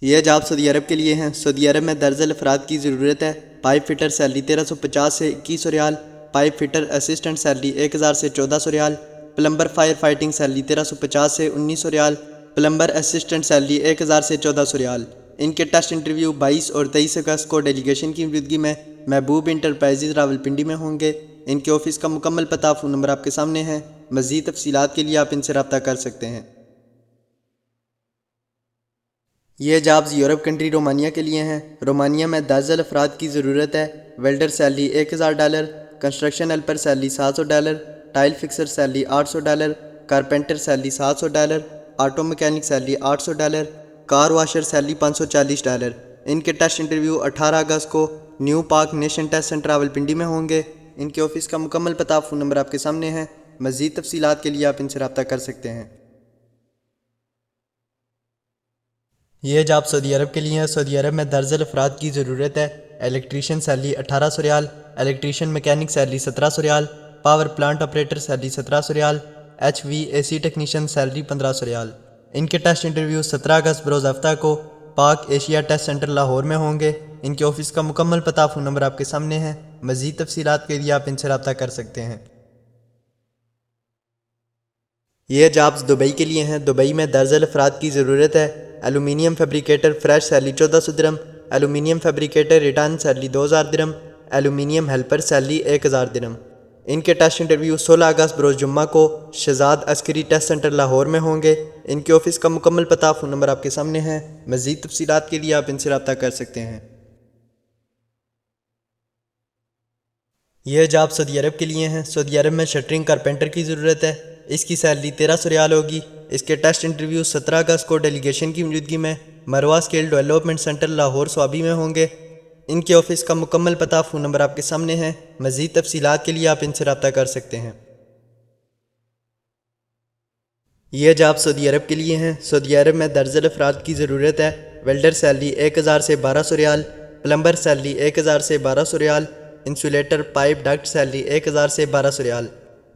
یہ جاب سعودی عرب کے لیے ہیں۔ سعودی عرب میں درجن افراد کی ضرورت ہے۔ پائپ فٹر سیلری 1350 سے 2100 ریال، پائپ فٹر اسسٹنٹ سیلری 1000 سے 1400 ریال، پلمبر فائر فائٹنگ سیلری 1350 سے 1900 ریال، پلمبر اسسٹنٹ سیلری 1000 سے 1400 ریال۔ ان کے ٹیسٹ انٹرویو 22 اور 23 اگست کو ڈیلیگیشن کی موجودگی میں محبوب انٹرپرائزز راولپنڈی میں ہوں گے۔ ان کے آفس کا مکمل پتہ فون نمبر آپ کے سامنے ہے۔ مزید تفصیلات کے لیے آپ ان سے رابطہ کر سکتے ہیں۔ یہ جابز یورپ کنٹری رومانیہ کے لیے ہیں۔ رومانیہ میں درجن افراد کی ضرورت ہے۔ Welder salary $1000، construction helper salary $700، tile fixer salary $800، carpenter salary $700، auto mechanic salary $800، کار واشر سیلری $540۔ ان کے ٹیسٹ انٹرویو 18 اگست کو new park nation test centre Rawalpindi میں ہوں گے۔ ان کے آفس کا مکمل پتہ فون نمبر آپ کے سامنے ہے۔ مزید تفصیلات کے لیے آپ ان سے رابطہ کر سکتے ہیں۔ یہ جاب سعودی عرب کے لیے ہے۔ سعودی عرب میں درجن افراد کی ضرورت ہے۔ Electrician salary 1800 Real, electrician mechanic salary 1700 Real, power plant operator salary 1700 Real, H V A C technician salary 1500 ریال۔ ان کے ٹیسٹ انٹرویو 17 اگست بروز ہفتہ کو پاک ایشیا ٹیسٹ سینٹر لاہور میں ہوں گے۔ ان کے آفس کا مکمل پتہ فون نمبر آپ کے سامنے ہے۔ مزید تفصیلات کے لیے آپ ان سے رابطہ کر سکتے ہیں۔ یہ جابز دبئی کے لیے ہیں۔ دبئی میں درجن افراد کی ضرورت ہے۔ ایلومینیم فیبریکیٹر فریش سیلری 1400 درہم، ایلومینیم فیبریکیٹر ریٹرن سیلری 2000 درہم، ایلومینیم ہیلپر سیلری 1000 درہم۔ ان کے ٹیسٹ انٹرویو 16 اگست بروز جمعہ کو شہزاد عسکری ٹیسٹ سینٹر لاہور میں ہوں گے۔ ان کے آفس کا مکمل پتہ فون نمبر آپ کے سامنے ہے۔ مزید تفصیلات کے لیے آپ ان سے رابطہ کر سکتے ہیں۔ یہ جاب سعودی عرب کے لیے ہیں۔ سعودی عرب میں شٹرنگ کارپینٹر کی ضرورت ہے۔ اس کی سیلری 1300 ریال ہوگی۔ اس کے ٹیسٹ انٹرویو 17 اگست کو ڈیلیگیشن کی موجودگی میں Marwah skill development centre Lahore Swabi میں ہوں گے۔ ان کے آفس کا مکمل پتہ فون نمبر آپ کے سامنے ہے۔ مزید تفصیلات کے لیے آپ ان سے رابطہ کر سکتے ہیں۔ یہ جاب سعودی عرب کے لیے ہیں۔ سعودی عرب میں درجن افراد کی ضرورت ہے۔ ویلڈر سیلری 1000 سے 1200 ریال، پلمبر سیلری 1000 سے 1200 ریال، انسولیٹر پائپ ڈکٹ سیلری 1000 سے 1200 ریال،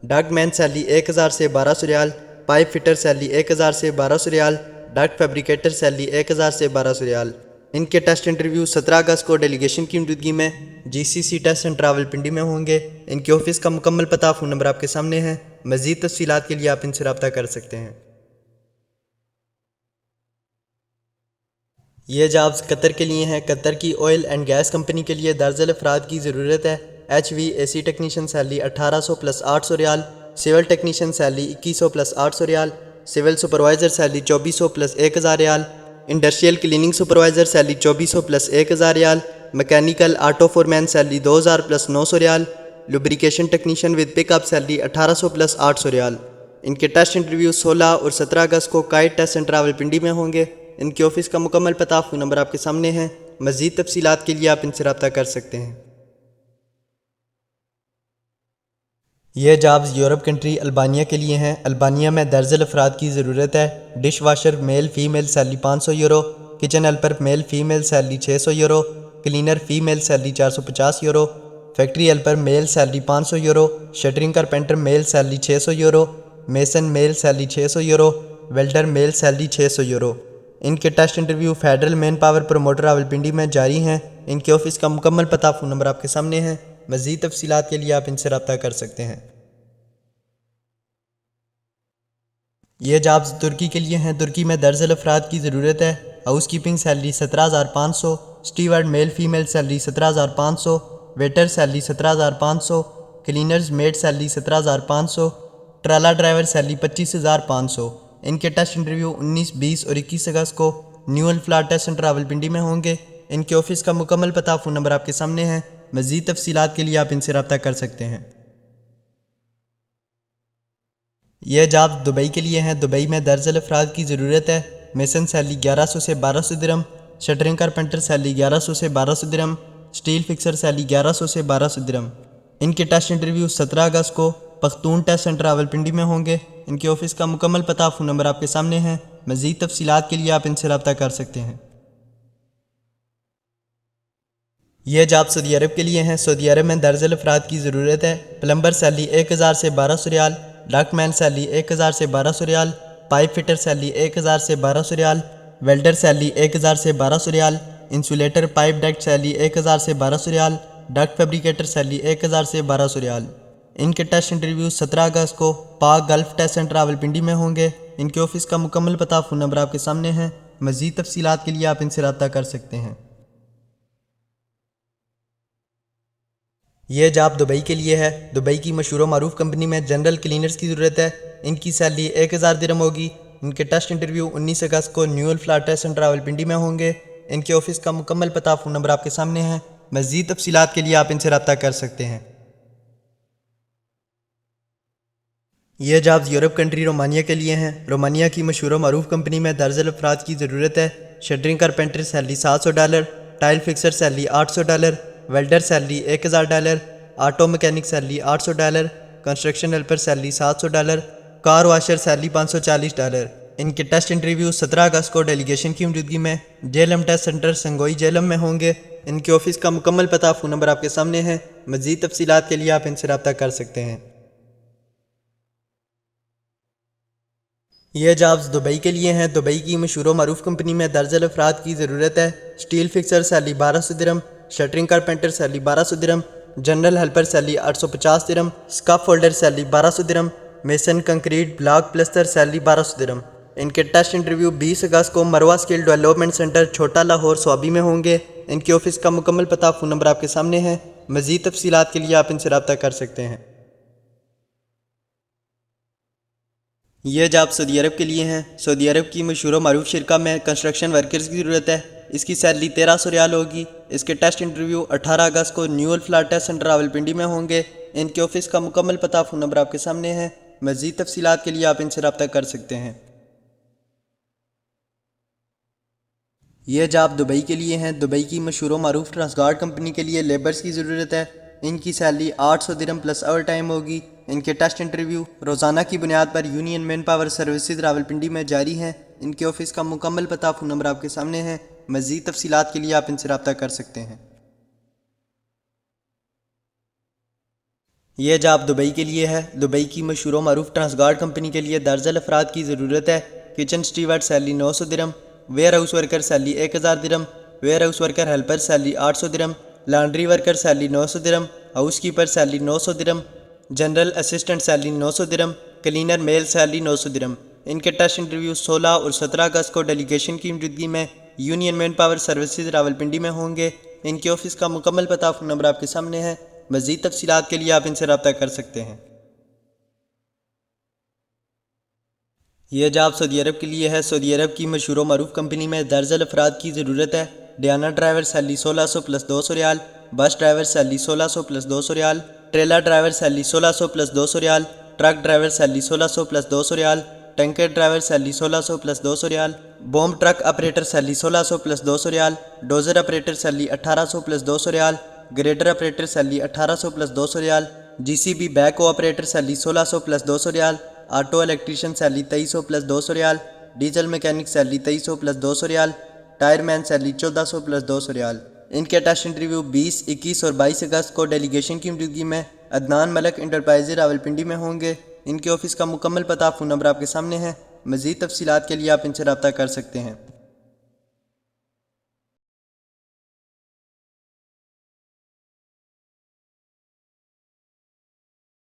ڈکٹ مین سیلری 1000 سے 1200 ریال، پائپ فٹر سیلری 1000 سے 1200 ریال، ڈکٹ فیبریکیٹر سیلری 1000 سے 1200 ریال۔ ان کے ٹیسٹ انٹرویو 17 اگست کو ڈیلیگیشن کی موجودگی میں جی سی سی ٹیسٹ سینٹر راولپنڈی میں ہوں گے۔ ان کے آفس کا مکمل پتہ فون نمبر آپ کے سامنے ہے۔ مزید تفصیلات کے لیے آپ ان سے رابطہ کر سکتے ہیں۔ یہ جابز قطر کے لیے ہیں۔ قطر کی آئل اینڈ گیس کمپنی کے لیے درجن افراد کی ضرورت ہے۔ H V A C technician salary 1800 plus 800 ریال، سول ٹیکنیشین سیلری 2100 پلس 800 ریال، سول سپروائزر سیلری 2400 پلس 1000 ریال، industrial cleaning supervisor salary 2400 plus 1000 ریال، mechanical auto foreman salary 2000 plus 900 ریال، lubrication technician with pick up salary 1800 plus 800 ریال۔ ان کے test interview 16 اور 17 اگست کو کائٹ ٹیسٹ سینٹر راولپنڈی میں ہوں گے۔ ان کے آفس کا مکمل پتہ فون نمبر آپ کے سامنے ہے۔ مزید تفصیلات کے لیے آپ ان سے رابطہ کر سکتے ہیں۔ یہ جابز یورپ کنٹری البانیہ کے لیے ہیں۔ البانیہ میں درجن افراد کی ضرورت ہے۔ Dish washer male female salary 500 euro, kitchen helper male female salary 600 euro, cleaner female salary 450 euro, factory helper male salary 500 euro, shuttering carpenter male salary 600 euro, mason male salary 600 euro, welder male salary 600 euro. ان کے test interview federal man power promoter Rawalpindi میں جاری ہیں۔ ان کے office کا مکمل پتہ phone number آپ کے سامنے ہے۔ مزید تفصیلات کے لیے آپ ان سے رابطہ کر سکتے ہیں۔ یہ جابز ترکی کے لیے ہیں۔ ترکی میں درجن افراد کی ضرورت ہے۔ House keeping salary 17500، steward male female salary 17500، waiter salary 17500، cleaners maid salary 17500، ٹرالا ڈرائیور سیلری 25500۔ ان کے ٹیسٹ انٹرویو 19، 20 اور 21 اگست کو نیو الفلاح ٹیسٹ سینٹر راولپنڈی میں ہوں گے۔ ان کے آفس کا مکمل پتہ فون نمبر آپ کے سامنے ہے۔ مزید تفصیلات کے لیے آپ ان سے رابطہ کر سکتے ہیں۔ یہ جاب دبئی کے لیے ہیں۔ دبئی میں درجن افراد کی ضرورت ہے۔ میسن سیلری 1100 سے 1200 درہم، شٹرنگ کارپینٹر سیلری 1100 سے 1200 درہم، سٹیل فکسر سیلری 1100 سے 1200 درہم۔ ان کے ٹیسٹ انٹرویو 17 اگست کو پختون ٹیسٹ سینٹر راولپنڈی میں ہوں گے۔ ان کے آفس کا مکمل پتہ فون نمبر آپ کے سامنے ہے۔ مزید تفصیلات کے لیے آپ ان سے رابطہ کر سکتے ہیں۔ یہ جاب سعودی عرب کے لیے ہیں۔ سعودی عرب میں درجن افراد کی ضرورت ہے۔ پلمبر سیلری 1000 سے 1200 ریال، ڈاک مین سیلری 1000 سے 1200 ریال، پائپ فٹر سیلری 1000 سے 1200 ریال، ویلڈر سیلری 1000 سے 1200 ریال، انسولیٹر پائپ ڈکٹ سیلری 1000 سے 1200 ریال، ڈکٹ فیبریکیٹر سیلری 1000 سے 1200 ریال۔ ان کے ٹیسٹ انٹرویو 17 اگست کو پاک گلف ٹیسٹ سینٹر راولپنڈی میں ہوں گے۔ ان کے آفس کا مکمل پتہ فون نمبر آپ کے سامنے ہے، مزید تفصیلات کے لیے آپ ان سے رابطہ کر سکتے ہیں۔ یہ جاب دبئی کے لیے ہے۔ دبئی کی مشہور و معروف کمپنی میں جنرل کلینرز کی ضرورت ہے۔ ان کی سیلری 1000 درہم ہوگی۔ ان کے ٹیسٹ انٹرویو 19 اگست کو نیو الفلاح ٹیسٹ سینٹر راولپنڈی میں ہوں گے۔ ان کے آفس کا مکمل پتہ فون نمبر آپ کے سامنے ہے، مزید تفصیلات کے لیے آپ ان سے رابطہ کر سکتے ہیں۔ یہ جابز یورپ کنٹری رومانیہ کے لیے ہیں۔ رومانیہ کی مشہور و معروف کمپنی میں درجن افراد کی ضرورت ہے۔ Shuttering carpenter salary $700، tile fixer salary $800، welder salary $1000، auto mechanic salary $800، construction helper salary $700، کار واشر سیلری $540۔ ان کے ٹیسٹ انٹرویو 17 اگست کو ڈیلیگیشن کی موجودگی میں جیلم ٹیسٹ سینٹر سنگوئی جیلم میں ہوں گے۔ ان کے آفس کا مکمل پتہ فون نمبر آپ کے سامنے ہے، مزید تفصیلات کے لیے آپ ان سے رابطہ کر سکتے ہیں۔ یہ جابز دبئی کے لیے ہیں۔ دبئی کی مشہور و معروف کمپنی میں درجن افراد کی ضرورت ہے۔ سٹیل فکسر سیلری 1200 درہم، شٹرنگ کارپینٹر سیلری 1200 درہم، جنرل ہیلپر سیلری 850 درہم، اسکاف فولڈر سیلری 1200 درہم، میسن کنکریٹ بلاک پلستر سیلری 1200 درہم۔ ان کے ٹیسٹ انٹرویو 20 اگست کو مروہ اسکل ڈیولپمنٹ سینٹر چھوٹا لاہور سوابی میں ہوں گے۔ ان کے آفس کا مکمل پتہ فون نمبر آپ کے سامنے ہے، مزید تفصیلات کے لیے آپ ان سے رابطہ کر سکتے ہیں۔ یہ جاب سعودی عرب کے لیے ہیں۔ سعودی عرب کی مشہور و معروف شرکہ میں کنسٹرکشن ورکرز کی ضرورت ہے۔ اس کی سیلری 1300 ریال ہوگی۔ اس کے ٹیسٹ انٹرویو 18 اگست کو نیو الفلاح ٹیسٹ سینٹر راولپنڈی میں ہوں گے۔ ان کے آفس کا مکمل پتہ فون نمبر آپ کے سامنے ہے، مزید تفصیلات کے لیے آپ ان سے رابطہ کر سکتے ہیں۔ یہ جاب دبئی کے لیے ہیں۔ دبئی کی مشہور و معروف ٹرانسگارڈ کمپنی کے لیے لیبرز کی ضرورت ہے۔ ان کی سیلری 800 درہم پلس اوور ٹائم ہوگی۔ ان کے ٹیسٹ انٹرویو روزانہ کی بنیاد پر union man power services Rawalpindi میں جاری ہیں۔ ان کے آفس کا مکمل پتہ فون نمبر آپ کے سامنے ہے، مزید تفصیلات کے لیے آپ ان سے رابطہ کر سکتے ہیں۔ یہ جاب دبئی کے لیے ہے۔ دبئی کی مشہور و معروف ٹرانسگارڈ کمپنی کے لیے درجن افراد کی ضرورت ہے۔ کچن اسٹیورڈ سیلری 900 درہم، ویئر ہاؤس ورکر سیلری 1000 درہم، where house worker helper salary 800 درہم، لانڈری ورکر سیلری 900 درہم، ہاؤس کیپر سیلری 900 درہم، جنرل اسسٹنٹ سیلری 900 درہم، کلینر میل سیلری 900 درہم۔ ان کے ٹیسٹ انٹرویو 16 اور 17 اگست کو ڈیلیگیشن کی موجودگی میں union man power services Rawalpindi میں ہوں گے۔ ان کے آفس کا مکمل پتہ فون نمبر آپ کے سامنے ہے، مزید تفصیلات کے لیے آپ ان سے رابطہ کر سکتے ہیں۔ یہ جاب سعودی عرب کے لیے ہے۔ سعودی عرب کی مشہور و معروف کمپنی میں درجن افراد کی ضرورت ہے۔ ڈیانا ڈرائیور سیلری 1600 پلس 200 ریال، بس ڈرائیور سیلری 1600 پلس 200 ریال، ٹریلر ڈرائیور سیلری 1600 پلس 200 ریال، ٹرک ڈرائیور سیلری 1600 پلس 200 ریال، ٹینکر ڈرائیور سیلری 1600 پلس 200 ریال، boom truck operator salary 1600 plus 200 ریال، ڈوزر آپریٹر سیلری 1800 پلس 200 ریال، گریڈر آپریٹر سیلری 1800 پلس 200 ریال، J C B backhoe operator salary 1600 plus 200 ریال، auto electrician salary 2300 plus 200 ریال، diesel mechanic salary 2300 plus 200 ریال، tyre مین salary 1400 plus 200 ریال۔ ان کے test interview 20، 21 اور 22 اگست کو delegation کی موجودگی میں عدنان ملک انٹرپرائز راولپنڈی میں ہوں گے۔ ان کے آفس کا مکمل پتہ فون نمبر آپ کے سامنے ہے، مزید تفصیلات کے لیے آپ ان سے رابطہ کر سکتے ہیں۔